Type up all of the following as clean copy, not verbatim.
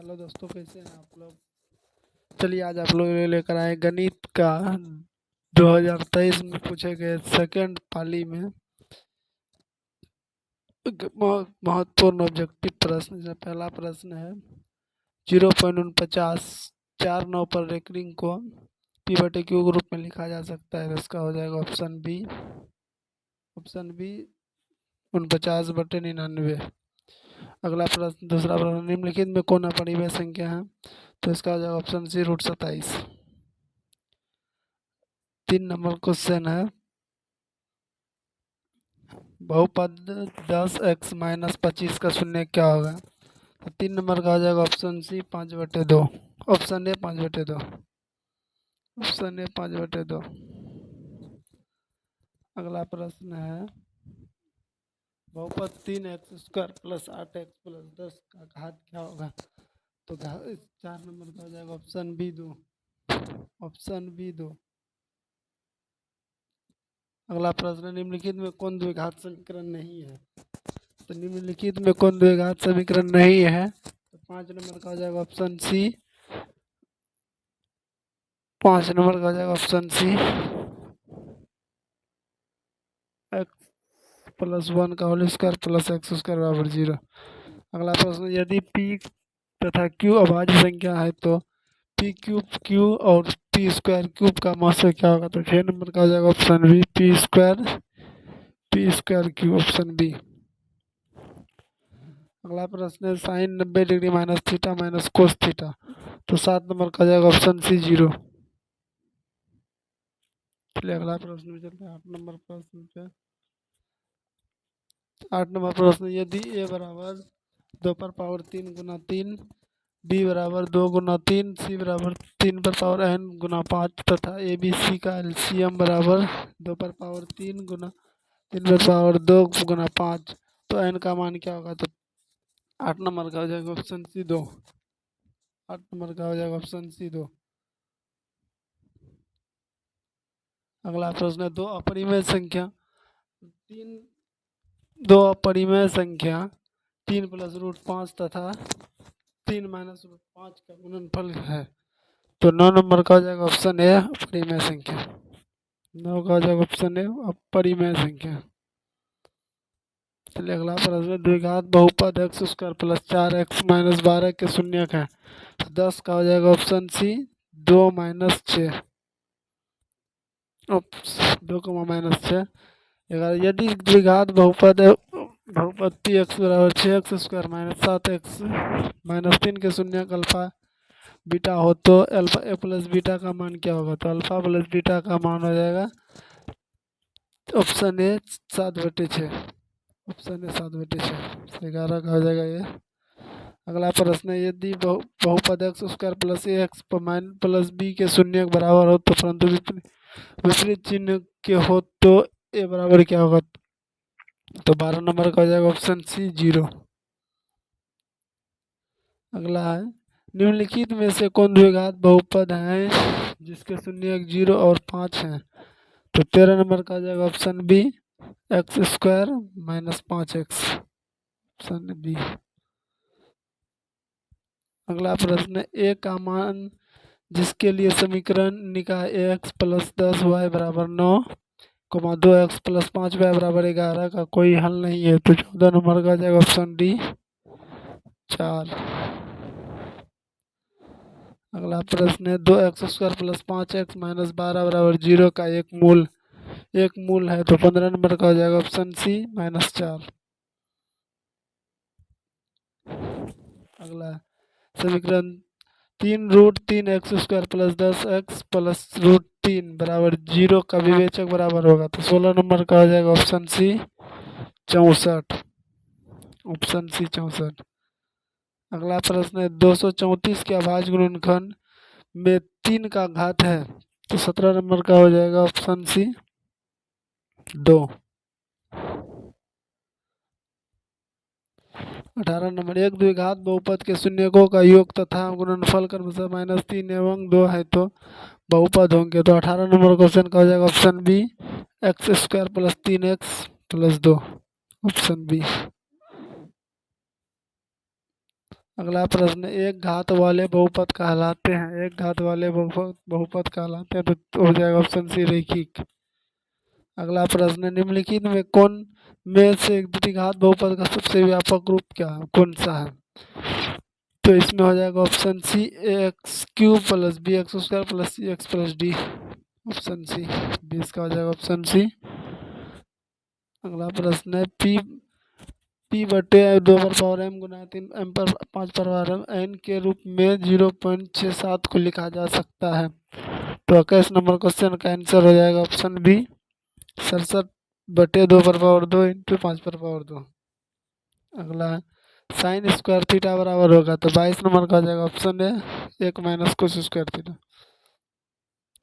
Hello दोस्तों, कैसे हैं आप लोग। चलिए आज आप लोग लेकर आए गणित का 2023 में पूछे गए सेकंड पाली में महत्वपूर्ण ऑब्जेक्टिव प्रश्न। जैसे पहला प्रश्न है 0.49 4 9 पर रेकरिंग को पी बटे क्यू ग्रुप में लिखा जा सकता है। तो इसका हो जाएगा ऑप्शन बी 49/99। अगला प्रश्न दूसरा प्रश्न, निम्नलिखित में कौन अपरिमेय संख्या है। तो इसका हो जाएगा ऑप्शन सी √27। 3 नंबर क्वेश्चन है बहुपद 10x-25 का शून्य क्या होगा। तो 3 नंबर का हो जाएगा option C 5/2। Option A 5/2। Option A 5/2। अगला प्रश्न है बहुपद 3x² + 8x + 10 का घात क्या होगा। तो 4 नंबर का हो जाएगा ऑप्शन बी 2। Option B 2। अगला प्रश्न, निम्नलिखित में कौन द्विघात समीकरण नहीं है। तो निम्नलिखित में कौन द्विघात समीकरण नहीं है। तो 5 नंबर का हो जाएगा ऑप्शन सी। 5 नंबर का हो जाएगा ऑप्शन सी x+1 का होल स्क्वायर + x² बराबर 0। अगला प्रश्न, यदि p तथा q अभाज्य संख्या है तो p क्यूब q और p स्क्वायर क्यूब का मात्रा क्या होगा। तो 6 नंबर का हो जाएगा option B p² option B. अगला प्रश्न है sine 90 degree minus theta minus cos theta. तो 7 नंबर का हो जाएगा ऑप्शन सी 0। चलिए अगला प्रश्न में चलते हैं 8 नंबर प्रश्न पे। 8 नंबर प्रश्न, यदि a बराबर 2 × 3 × 3, b बराबर 2 × 3, c बराबर 3 n × 5 तथा a b c का एलसीएम बराबर 2 × 3 × 3 × 2 × 5, तो n का मान क्या होगा। तो 8 नंबर का हो जाएगा ऑप्शन सी 2। 8 नंबर का हो जाएगा ऑप्शन सी 2। अगला प्रश्न है दो अपरिमेय संख्या 3 + √5 तथा 3 - √5 का गुणनफल है। तो 9 नंबर का हो जाएगा ऑप्शन ए अपरिमेय संख्या। 9 का हो जाएगा ऑप्शन ए अपरिमेय संख्या। चलिए अगला प्रश्न, द्विघात बहुपद x² + 4x - 12 के शून्यक है। तो 10 का हो जाएगा ऑप्शन सी 2 - 6। 2 -6। 11, यदि द्विघात बहुपद px बराबर 6x² - 7x - 3 के शून्यक अल्फा बीटा हो तो अल्फा a + बीटा का मान क्या होगा। तो अल्फा + बीटा का मान हो जाएगा ऑप्शन ए 7/6। Option A 7/6। 11 का हो जाएगा ये। अगला प्रश्न है यदि बहुपद x² + ax + b के शून्य के बराबर हो तो परंतु विपरीत चिन्ह के हो तो a बराबर क्या होगा। तो 12 नंबर का हो जाएगा ऑप्शन सी 0। अगला है निम्नलिखित में से कौन द्विघात बहुपद है जिसके शून्यक 0 और 5 हैं। तो 13 नंबर का हो जाएगा option B x² - 5x। Option B. अगला प्रश्न, ए का मान जिसके लिए समीकरण निकाय ax + 10y = 9, 2x + 5y = 11 का कोई हल नहीं है। तो 14 नंबर का जाएगा ऑप्शन डी 4। अगला प्रश्न है 2x² + 5x - 12 = 0 का एक मूल है। तो 15 नंबर का हो जाएगा ऑप्शन सी -4। अगला समीकरण 3√3x² + 10x + √3 = 0 का विवेचक बराबर होगा। तो 16 नंबर का हो जाएगा ऑप्शन सी 64। Option C 64। अगला प्रश्न है 234 के अभाज्य गुणनखंड में 3 का घात है। तो 17 नंबर का हो जाएगा ऑप्शन सी 2। 18 नंबर, एक द्विघात बहुपद के शून्यकों का योग तथा गुणनफल क्रमशः -3 एवं 2 है तो बहुपद होंगे। तो 18 नंबर क्वेश्चन का हो जाएगा option B x² + 3x + 2। Option B. अगला प्रश्न, एक घात वाले बहुपद कहलाते हैं, एक घात वाले बहुपद कहलाते हैं, तो हो जाएगा ऑप्शन सी रैखिक। अगला प्रश्न, निम्नलिखित में कौन में से एक द्विघात बहुपद का सबसे व्यापक रूप क्या है, कौन सा है? तो इसमें हो जाएगा option C x cube plus B x square plus C x plus D. Option C, B इसका हो जाएगा ऑप्शन सी। अगला प्रश्न है, पी बटे 2/m गुना 3m पर 5/m n के रूप में 0.67 को लिखा जा सकता है। तो 21 नंबर क्वेश्चन का आंसर हो जाएगा ऑप्शन बी 67/2/2 इंटू 5/2। अगला है, साइन स्क्वायर थीटा बराबर होगा, तो 22 नंबर का हो जाएगा option A 1 minus cos square theta.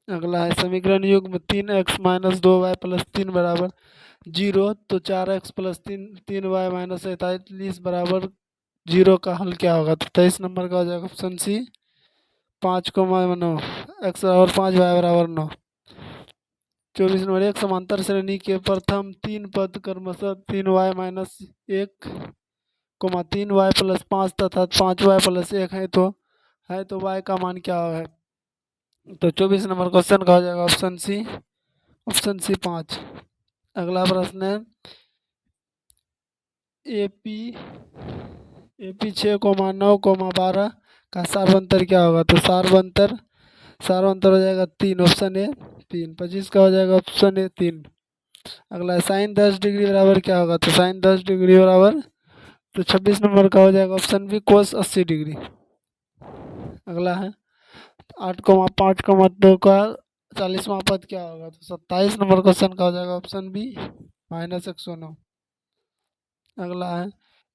अगला है, समीकरण युग्म 3x माइनस 2y प्लस 3 बराबर 0, तो 4x प्लस 3y माइनस 43 बराबर 0 का हल क्या होगा? तो 23 नंबर का हो जाएगा ऑप्शन सी 5,9 x बराबर 5 y बराबर 9। 24 नंबर, एक समांतर श्रेणी के प्रथम 3 पद क्रमशः 3y माइनस 1 3y प्लस 5 तथा 5y प्लस 1 है, तो y का मान क्या है? तो 24 नंबर क्वेश्चन का हो जाएगा ऑप्शन सी 5। अगला प्रश्न है, एपी 6,9,12 का सार्वंतर क्या होगा? तो सार्वंतर हो जाएगा 3, ऑप्शन ए 3। 25 का हो जाएगा ऑप्शन ए 3। अगला, साइन 10 डिग्री बराबर क्या होगा? तो साइन 10 डिग्री बराबर, तो 26 नंबर का हो जाएगा ऑप्शन बी कोस 80 डिग्री। अगला है, 8,5,2 का 40वां पद क्या होगा? तो 27 नंबर क्वेश्चन का हो जाएगा ऑप्शन बी -109। अगला है,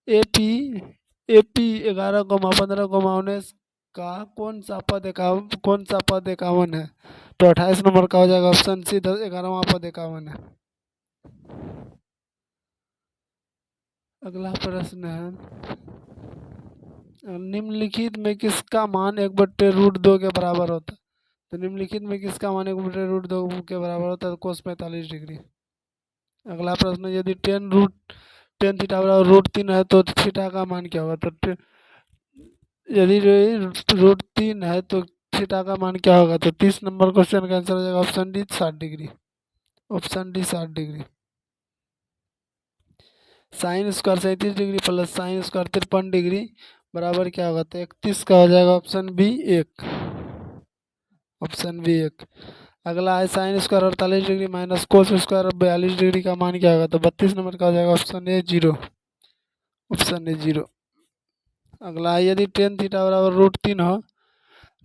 एपी 11,15,19 का कौन सा पद 51 है? तो 28 नंबर का हो जाएगा ऑप्शन सी 11वां पद 51 है। अगला प्रश्न है, निम्नलिखित में किसका मान 1/√2 के बराबर होता है? तो निम्नलिखित में किसका मान 1/√2 के बराबर होता है? तो कोस 45 डिग्री। अगला प्रश्न, यदि टेन थीटा बराबर √3 है, तो थीटा का मान क्या होगा? तो यदि √3 है तो थीटा का मान क्या होगा? तो 30 नंबर क्वेश्चन का आंसर हो जाएगा option D 60 degree. Option D 60 degree. Sine square 37 degree plus sine square 53 degree बराबर क्या होगा? तो 31 का हो जाएगा ऑप्शन बी 1। Option B 1। अगला है, sine square 48 degree minus cos square 42 degree का मान क्या होगा? तो 32 नंबर का हो जाएगा ऑप्शन ए 0। Option A 0। अगला है, यदि टेन थीटा बराबर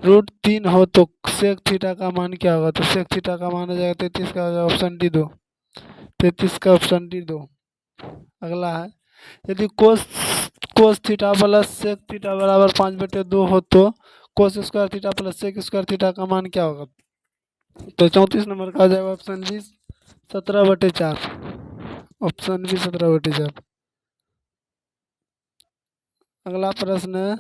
√3 हो तो सेक थीटा का मान क्या होगा? तो सेक थीटा का मान हो जाएगा 33 का हो जाएगा ऑप्शन डी 2। 33 का ऑप्शन डी 2। अगला है, यदि cos theta plus sec theta बराबर 5/2 हो तो cos square theta plus sec square theta का मान क्या होगा? तो 34 नंबर का आ जाएगा ऑप्शन बी 17/4। Option B 17/4। अगला प्रश्न है,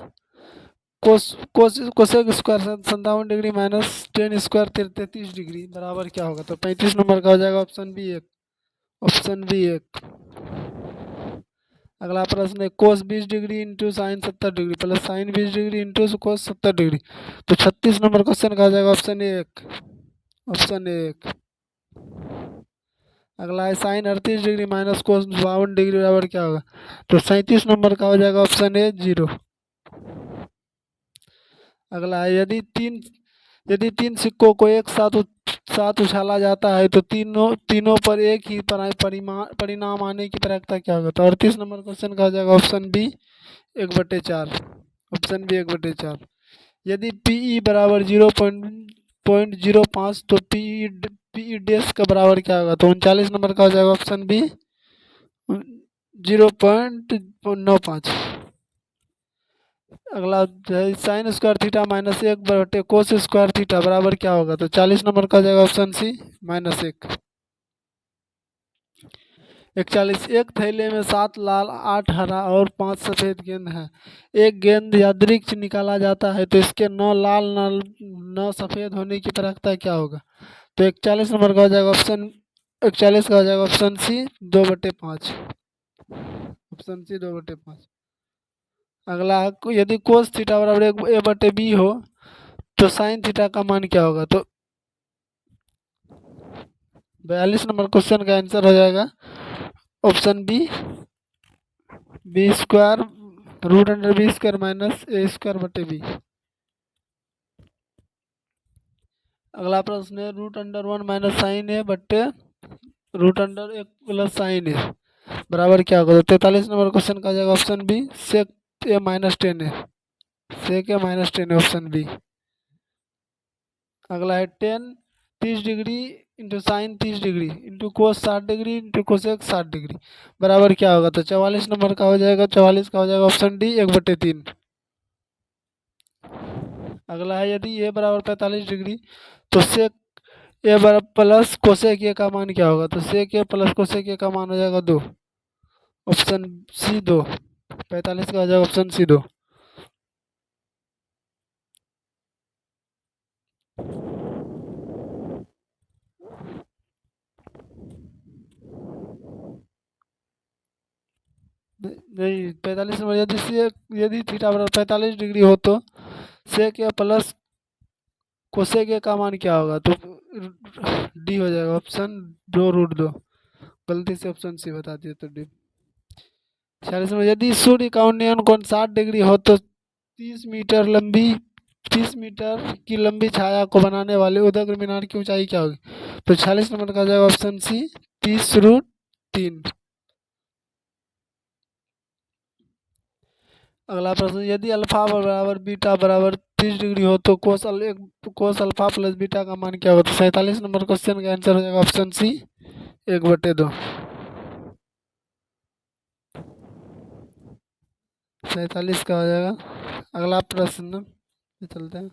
cosec square 57 degree minus ten square 33 degree बराबर क्या होगा? तो 35 नंबर का हो जाएगा ऑप्शन बी 1। Option B 1। अगला प्रश्न है, कोस 20 degree into sine 70 degree plus sign 20 degree into cos 70 degree, तो 36 नंबर क्वेश्चन का आ जाएगा ऑप्शन ए 1। Option A 1। अगला है, sine 38 degree minus cos 52 degree बराबर क्या होगा? तो 37 नंबर का हो जाएगा ऑप्शन ए 0। अगला है, यदि तीन सिक्कों को एक साथ उछाला जाता है तो तीनों पर एक ही परिणाम आने की प्रवृत्ति क्या होगा? तो 38 नंबर क्वेश्चन का हो जाएगा ऑप्शन बी 1/4। Option B 1/4। यदि पीई बराबर 0.05 तो पीई डैश का बराबर क्या होगा? तो 39 नंबर का हो जाएगा ऑप्शन बी 0.95। अगला, साइन स्क्वायर थीटा माइनस 1/कोस स्क्वायर थीटा बराबर क्या होगा? तो 40 नंबर का हो जाएगा ऑप्शन सी -1। 41, एक थैले में 7 लाल 8 हरा और 5 सफेद गेंद है। एक गेंद यादृच्छिक निकाला जाता है तो इसके 9 लाल 9 सफेद होने की प्रवृत्ति क्या होगा? तो 41 नंबर का हो जाएगा ऑप्शन 41 का हो जाएगा ऑप्शन सी 2/5। Option C 2/5। अगला है यदि कोस थीटा बराबर ए बटे बी हो तो साइन थीटा का मान क्या होगा। तो 42 नंबर क्वेश्चन का आंसर हो जाएगा option B, B square root under B square minus A square बटे बी। अगला प्रश्न है root under 1 minus sine A बटे root under 1 plus sine A बराबर क्या होगा। तो 43 नंबर क्वेश्चन का जाएगा option B, sec A minus 10 है, सेक ए माइनस 10 है ऑप्शन बी। अगला है 30 degree into sine 30 degree into cos 60 degree into cosec 60 degree बराबर क्या होगा। तो 44 नंबर का हो जाएगा, 44 का हो जाएगा ऑप्शन डी 1/3। अगला है यदि ए बराबर 45 डिग्री तो सेक ए बराबर प्लस कोसेक ए का मान क्या होगा। तो सेक ए प्लस कोसेक ए का मान हो जाएगा 2, ऑप्शन सी 2। 45 का हो जाएगा ऑप्शन सी 2। नहीं 45 नंबर यदि थीटा बराबर 45 डिग्री हो तो सेक ए प्लस कोसेक ए का मान क्या होगा। तो डी हो जाएगा ऑप्शन 2√2। गलती से ऑप्शन सी बता दिया तो डी। 46 नंबर यदि सूर्य का उन्नयन कोण 60 डिग्री हो तो 30 मीटर की लंबी छाया को बनाने वाले उदय मीनार की ऊंचाई क्या होगी। तो 46 नंबर का जाएगा ऑप्शन सी 30√3। अगला प्रश्न यदि अल्फा बराबर बीटा बराबर 30 डिग्री हो तो कोस अल्फा प्लस बीटा का मान क्या होगा। तो 47 नंबर क्वेश्चन का आंसर हो जाएगा ऑप्शन सी 1/2। 47 का हो जाएगा। अगला प्रश्न चलते हैं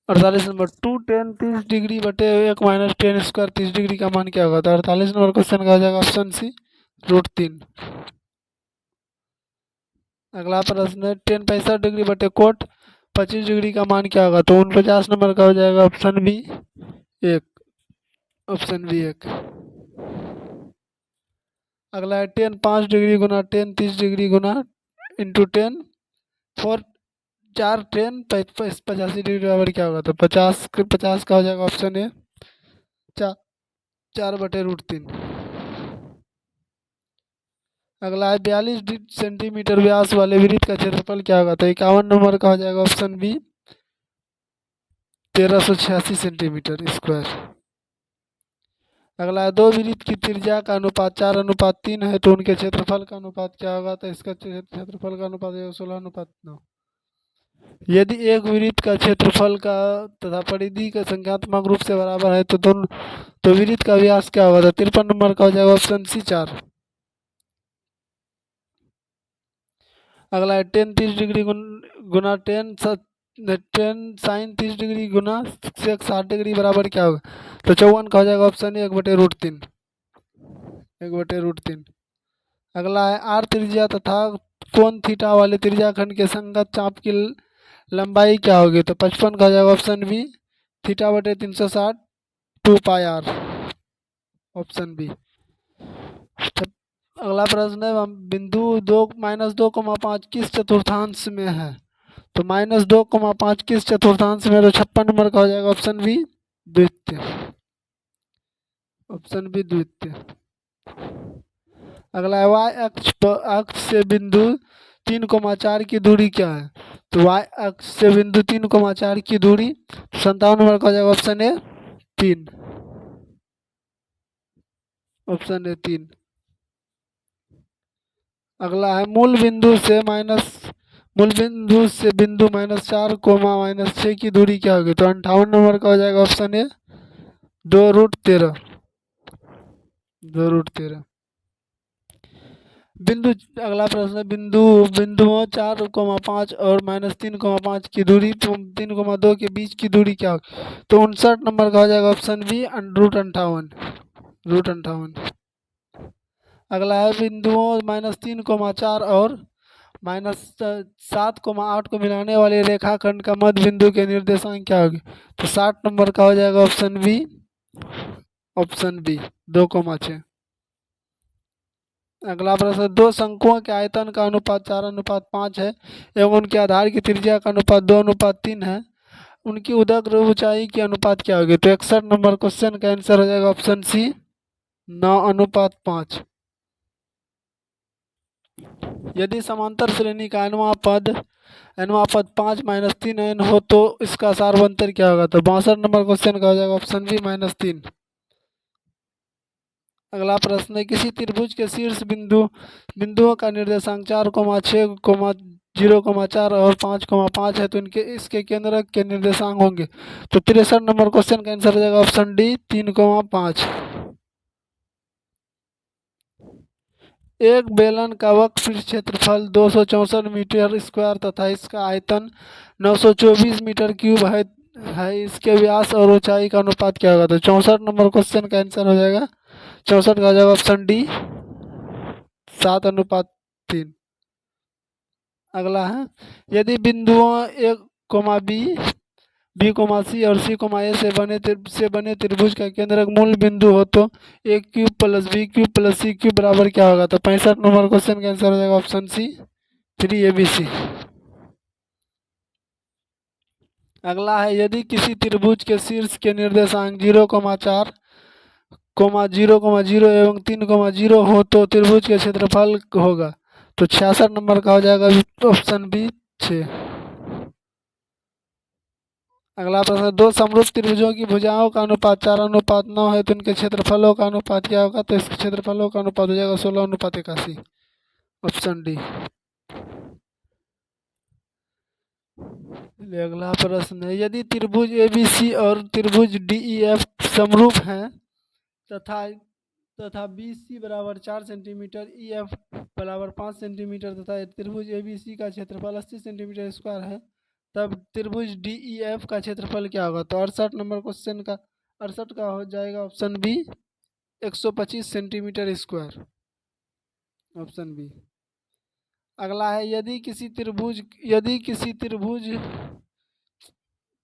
48 नंबर 2tan 30 डिग्री बटे 1 माइनस टेन स्क्वायर 30 डिग्री का मान क्या होगा। तो 48 नंबर क्वेश्चन का हो जाएगा ऑप्शन सी √3। अगला प्रश्न है टेन 65 डिग्री बटे कोट 25 डिग्री का मान क्या होगा। तो 49 नंबर का हो जाएगा ऑप्शन बी 1, ऑप्शन बी 1। अगला है टेन 5 डिग्री गुना टेन 30 डिग्री गुना इंटू टेन 4 टेन 85 डिग्री बराबर क्या होगा। तो 50 का हो जाएगा ऑप्शन ए 4/√3। अगला है 42 सेंटीमीटर व्यास वाले वृत्त का क्षेत्रफल क्या होगा। तो 51 नंबर का हो जाएगा ऑप्शन बी 1386 सेंटीमीटर स्क्वायर। अगला है दो वृत्त की त्रिज्या का अनुपात 4:3 है तो उनके क्षेत्रफल का अनुपात क्या होगा। तो इसका क्षेत्रफल का अनुपात 16:9। यदि एक वृत्त का क्षेत्रफल का तथा परिधि का संख्यात्मक रूप से बराबर है तो दोनों तो वृत्त का व्यास क्या होगा। तो 53 नंबर का हो जाएगा ऑप्शन सी 4। अगला है टेन 30 डिग्री गुना टेन साइन 30 डिग्री गुना सेक 60 डिग्री बराबर क्या होगा। तो 54 का हो जाएगा ऑप्शन ए 1/√3। 1/√3। अगला है आर त्रिज्या तथा कोण थीटा वाले त्रिज्याखंड के संगत चाप की लंबाई क्या होगी। तो 55 का हो जाएगा option B θ/360 2πr, option B. अगला प्रश्न है बिंदु 2 - 2,5 किस चतुर्थांश में है। तो -2,5 किस चतुर्थांश में। तो 56 नंबर का हो जाएगा ऑप्शन बी द्वितीय, ऑप्शन बी द्वितीय। अगला है y अक्ष से बिंदु 3,4 की दूरी क्या है। तो y अक्ष से बिंदु 3,4 की दूरी 57 नंबर का हो जाएगा ऑप्शन ए 3, ऑप्शन ए 3। अगला है मूल बिंदु से बिंदु -4, -6 की दूरी क्या होगी। तो 58 नंबर का हो जाएगा ऑप्शन ए 2√13, 2√13। अगला प्रश्न है बिंदुओं 4,5 और -3,5 की दूरी 3,2 के बीच की दूरी क्या होगी। तो 59 नंबर का हो जाएगा ऑप्शन बी √58, √58। अगला है बिंदुओं -3,4 और -7,8 को मिलाने वाले रेखाखंड का मध्य बिंदु के निर्देशांक क्या होगी। तो 60 नंबर का हो जाएगा ऑप्शन बी, ऑप्शन बी 2,6। अगला प्रश्न, दो शंकुओं के आयतन का अनुपात 4:5 है एवं उनके आधार की त्रिज्या का अनुपात 2:3 है। उनकी उदग्र ऊंचाई की अनुपात क्या होगी? तो 61 नंबर क्वेश्चन का आंसर हो जाएगा ऑप्शन सी, 9:5। यदि समांतर श्रेणी का अनुपात 5-3 हो तो इसका सार्वंतर क्या होगा? तो 62 नंबर क्वेश्चन का हो जाएगा ऑप्शन बी, -3। अगला प्रश्न है, किसी त्रिभुज के शीर्ष बिंदुओं का निर्देशांक 4,6, 0,4 और 5,5 है तो इनके इसके केंद्रक के निर्देशांक होंगे। तो 63 नंबर क्वेश्चन का आंसर हो जाएगा ऑप्शन डी, 3,5। एक बेलन का वक्रपृष्ठ क्षेत्रफल 264 मीटर स्क्वायर तथा इसका आयतन 924 मीटर क्यूब है। इसके व्यास और ऊंचाई का अनुपात क्या होगा? तो 64 नंबर क्वेश्चन का आंसर हो जाएगा 64 का हो जाएगा ऑप्शन डी, 7:3। अगला है, यदि बिंदुओं ए कोमा बी कोमा सी और सी कोमा ए से बने त्रिभुज का केंद्रक मूल बिंदु हो तो A cube plus B cube plus C cube बराबर क्या होगा? तो 65 नंबर क्वेश्चन का आंसर हो जाएगा ऑप्शन सी, 3abc। अगला है, यदि किसी त्रिभुज के शीर्ष के निर्देशांक 0,4, 0,0 एवं 3,0 हो तो त्रिभुज के क्षेत्रफल होगा। तो 66 नंबर का हो जाएगा ऑप्शन बी, 6। अगला प्रश्न, दो समरूप त्रिभुजों की भुजाओं का अनुपात 4:9 है तो इनके क्षेत्रफलों का अनुपात क्या होगा? तो इसके क्षेत्रफलों का अनुपात हो जाएगा 16:81, ऑप्शन डी। अगला प्रश्न है, यदि त्रिभुज एबीसी और त्रिभुज डीईएफ समरूप हैं तथा बी सी बराबर 4 सेंटीमीटर, ई एफ बराबर 5 सेंटीमीटर तथा त्रिभुज एबीसी का क्षेत्रफल 80 सेंटीमीटर स्क्वायर है, तब त्रिभुज डी ई एफ का क्षेत्रफल क्या होगा? तो 68 नंबर क्वेश्चन का 68 का हो जाएगा option B, 125 centimetre square, option B. अगला है, यदि किसी त्रिभुज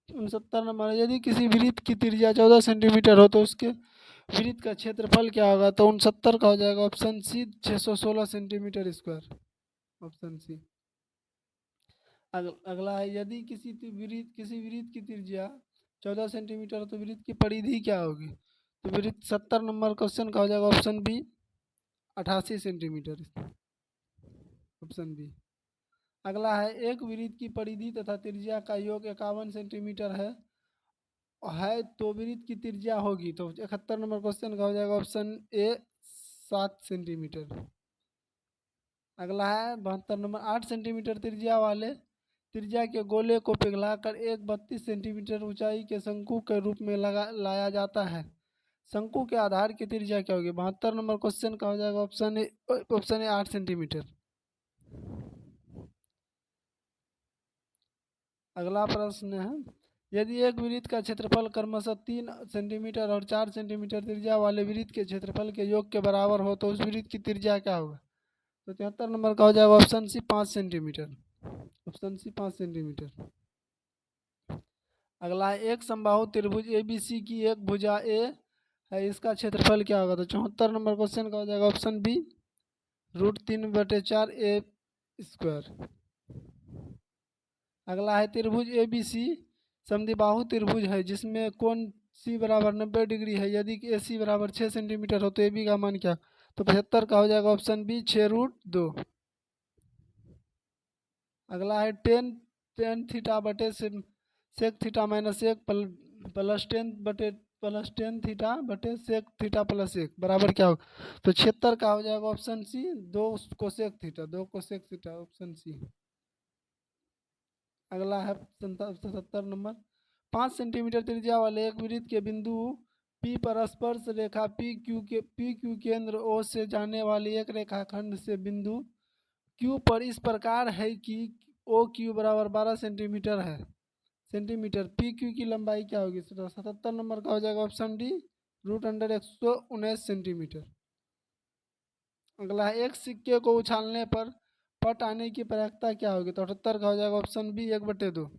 69 नंबर, यदि किसी वृत्त की त्रिज्या 14 सेंटीमीटर हो तो उसके वृत्त का क्षेत्रफल क्या होगा? तो 69 का हो जाएगा option C, 616 centimetre square, option C. अगला है, यदि किसी वृत्त की त्रिज्या 14 सेंटीमीटर तो वृत्त की परिधि क्या होगी? तो वृत्त 70 नंबर क्वेश्चन का हो जाएगा option B, 88 centimetre, option B. अगला है, एक वृत्त की परिधि तथा त्रिज्या का योग 51 सेंटीमीटर है तो वृत्त की त्रिज्या होगी। तो 71 नंबर क्वेश्चन का हो जाएगा ऑप्शन ए, 7 सेंटीमीटर। अगला है 72 नंबर, 8 सेंटीमीटर त्रिज्या के गोले को पिघलाकर एक 32 सेंटीमीटर ऊंचाई के शंकु के रूप में लाया जाता है। शंकु के आधार की त्रिज्या क्या होगी? 72 नंबर क्वेश्चन का हो जाएगा ऑप्शन ए, 8 सेंटीमीटर। अगला प्रश्न है, यदि एक वृत्त का क्षेत्रफल क्रमशः 3 सेंटीमीटर और 4 सेंटीमीटर त्रिज्या वाले वृत्त के क्षेत्रफल के योग के बराबर हो तो उस वृत्त की त्रिज्या क्या होगा? तो 73 नंबर का हो जाएगा option C, 5 centimetre, option C, 5 centimetre. अगला है, एक समबाहु त्रिभुज एबीसी की एक भुजा ए है, इसका क्षेत्रफल क्या होगा? तो 74 नंबर क्वेश्चन का हो जाएगा ऑप्शन बी, √3/4 ए स्क्वायर। अगला है, त्रिभुज एबीसी समद्विबाहु त्रिभुज है जिसमें कोण सी बराबर 90 डिग्री है। यदि ए सी बराबर 6 सेंटीमीटर हो तो ए बी का मान क्या? तो 75 का हो जाएगा ऑप्शन बी, 6√2। अगला है, टेन थीटा बटे सेक थीटा -1 +10 थीटा बटे सेक थीटा +1 बराबर क्या होगा? तो 76 का हो जाएगा option C, 2 cosec theta, option C. अगला है 77 नंबर, 5 सेंटीमीटर त्रिज्या वाले एक वृत्त के बिंदु पी पर स्पर्श रेखा पी क्यू केंद्र ओ से जाने वाली एक रेखाखंड से बिंदु क्यू पर इस प्रकार है कि ओ क्यू बराबर 12 सेंटीमीटर, पी क्यू की लंबाई क्या होगी? 77 नंबर का हो जाएगा ऑप्शन डी, √119 सेंटीमीटर। अगला है, एक सिक्के को उछालने पर पट आने की प्रायिकता क्या होगी? तो 78 का हो जाएगा ऑप्शन बी, 1/2।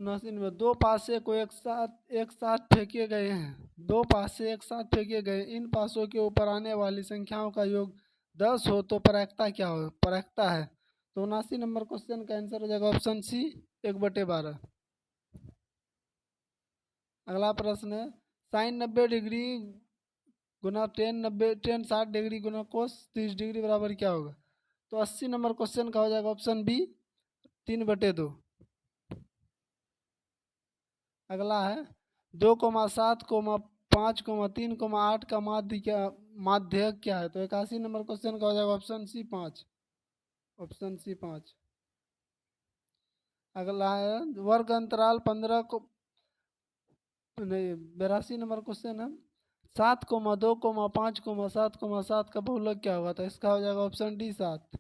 79 में दो पासे को एक साथ फेंके गए हैं। दो पासे एक साथ फेंके गए, इन पासों के ऊपर आने वाली संख्याओं का योग 10 हो तो प्रायिकता क्या हो? प्रायिकता है। तो 79 नंबर क्वेश्चन का आंसर हो जाएगा ऑप्शन सी, 1/12। अगला प्रश्न है साइन 90 डिग्री गुना टेन 60 डिग्री गुना कोस 30 डिग्री बराबर क्या होगा? तो 80 नंबर क्वेश्चन का हो जाएगा ऑप्शन बी, 3/2। अगला है 2,7,5,3,8 का माध्य क्या है? तो 81 नंबर क्वेश्चन का हो जाएगा ऑप्शन सी 5। Option C 5। अगला है वर्ग अंतराल 15 को नहीं 82 नंबर क्वेश्चन है 7,2,5,7,7 का बहुलक क्या होगा? तो इसका हो जाएगा ऑप्शन डी 7।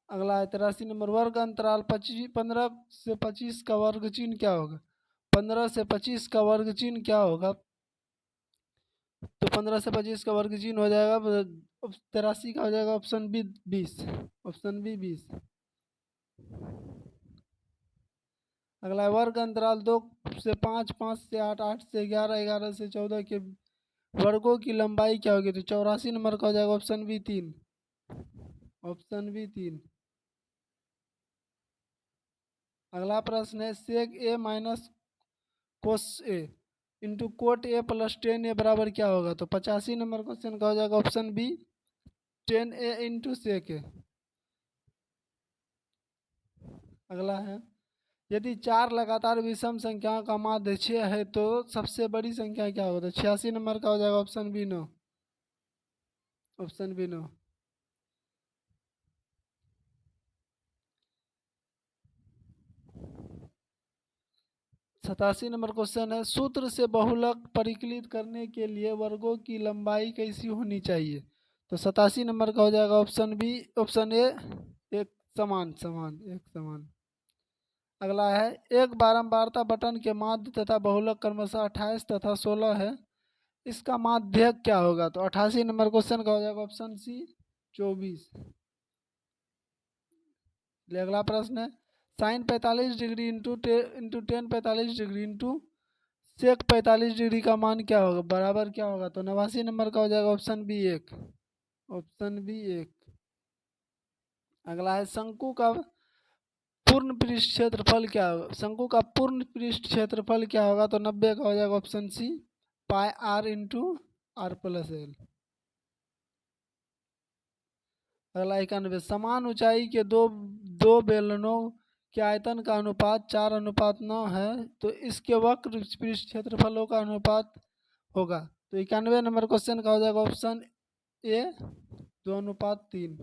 अगला है 83 नंबर वर्ग अंतराल 15 से 25 का वर्ग चिन्ह क्या होगा? 15 से 25 का वर्ग चिन्ह क्या होगा? तो 15 से 25 का वर्ग चिन्ह हो जाएगा 83 का हो जाएगा ऑप्शन बी 20। Option B 20। अगला है वर्ग अंतराल 2 से 5, 5 से 8, 8 से 11, 11 से 14 के वर्गों की लंबाई क्या होगी? तो 84 नंबर का हो जाएगा ऑप्शन बी 3। Option B 3। अगला प्रश्न है sec A minus cos A into cot A plus 10 A बराबर क्या होगा? तो 85 नंबर क्वेश्चन का हो जाएगा ऑप्शन बी 10 ए इंटू सेक ए। अगला है यदि चार लगातार विषम संख्याओं का माध्य 6 है तो सबसे बड़ी संख्या क्या होगा? तो 86 नंबर का हो जाएगा option B 9। Option B 9। 87 number question है सूत्र से बहुलक परिकलित करने के लिए वर्गों की लंबाई कैसी होनी चाहिए? तो 87 नंबर का हो जाएगा ऑप्शन बी, ऑप्शन ए, एक समान समान एक समान। अगला है एक बारंबारता बटन के माध्य तथा बहुलक क्रमशः 28 तथा 16 है, इसका माध्य क्या होगा? तो 88 नंबर क्वेश्चन का हो जाएगा ऑप्शन सी 24। अगला प्रश्न है sine 45 degree into tan 45 degree into sec 45 degree का मान क्या होगा? बराबर क्या होगा? तो 89 नंबर का हो जाएगा ऑप्शन बी 1। Option B 1। अगला है शंकु का पूर्ण पृष्ठ क्षेत्रफल क्या होगा? शंकु का पूर्ण पृष्ठ क्षेत्रफल क्या होगा? तो 90 का हो जाएगा option C pi R into R plus L. अगला 91 समान ऊंचाई के दो दो बेलनों के आयतन का अनुपात 4:9 है तो इसके वक्र पृष्ठ क्षेत्रफलों का अनुपात होगा। तो 91 नंबर क्वेश्चन का हो जाएगा ऑप्शन ए 2:3।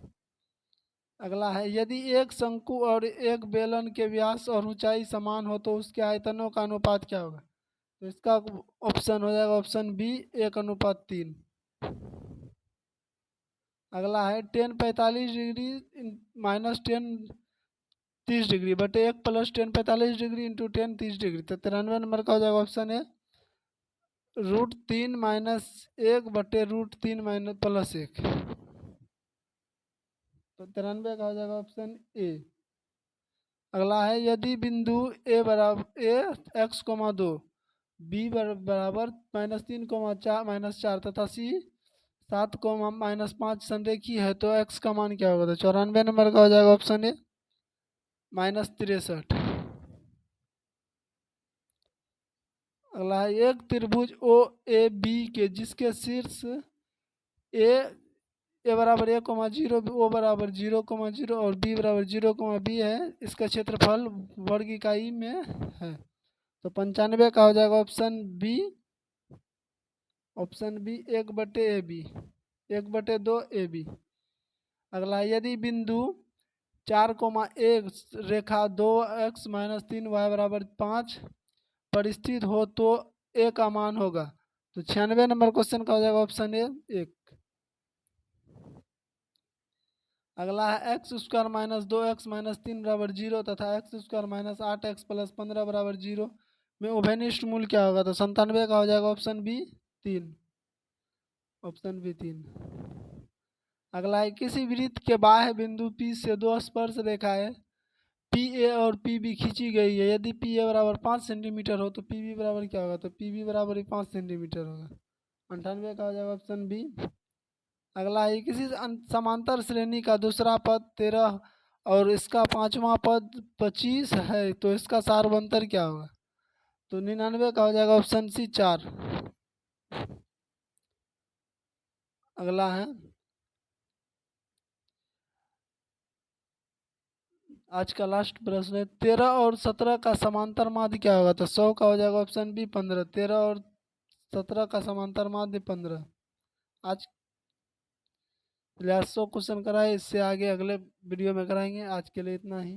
अगला है यदि एक शंकु और एक बेलन के व्यास और ऊंचाई समान हो तो उसके आयतनों का अनुपात क्या होगा? तो इसका ऑप्शन हो जाएगा ऑप्शन बी 1:3। अगला है टेन 45 डिग्री माइनस 10 30 डिग्री बटे 1 प्लस 10 45 डिग्री इंटू 10 30 डिग्री। तो 93 नंबर का हो जाएगा ऑप्शन है √3 माइनस 1 बटे √3 माइनस प्लस 1। तो 93 का हो जाएगा ऑप्शन ए। अगला है यदि बिंदु ए बराबर ए x,2 बी बराबर -3,4 -4 तथा सी 7,-5 संरेखी है तो x का मान क्या होगा? तो 94 नंबर का हो जाएगा ऑप्शन ए -63। अगला है एक त्रिभुज ओ ए बी के जिसके शीर्ष ए ए बराबर 1,0 ओ बराबर 0,0 और बी बराबर 0,b है, इसका क्षेत्रफल वर्ग इकाई में है। तो 95 का हो जाएगा option B. Option B 1/AB 1/2 AB। अगला यदि बिंदु 4,1 रेखा 2x-3y बराबर 5 पर स्थित हो तो ए का मान होगा। तो 96 नंबर क्वेश्चन का हो जाएगा ऑप्शन ए 1। अगला है x² - 2x - 3 बराबर 0 तथा x² - 8x + 15 बराबर 0 में उभयनिष्ठ मूल क्या होगा? तो 97 का हो जाएगा ऑप्शन बी 3। Option B 3। अगला है किसी वृत्त के बाह्य बिंदु P से दो स्पर्श रेखाएं पी ए और पी बी खींची गई है। यदि पी ए बराबर 5 सेंटीमीटर हो तो पी बी बराबर क्या होगा, तो पी बी बराबर ही 5 सेंटीमीटर होगा। 98 का हो जाएगा ऑप्शन बी। अगला है किसी समांतर श्रेणी का दूसरा पद 13 और इसका पांचवा पद 25 है तो इसका सारवंतर क्या होगा, तो 99 का हो जाएगा ऑप्शन सी 4। अगला है आज का लास्ट प्रश्न है 13 और 17 का समांतर माध्य क्या होगा, तो 100 का हो जाएगा ऑप्शन बी 15। 13 और 17 का समांतर माध्य 15। आज 100 क्वेश्चन कराए, इससे आगे अगले वीडियो में कराएंगे। आज के लिए इतना ही।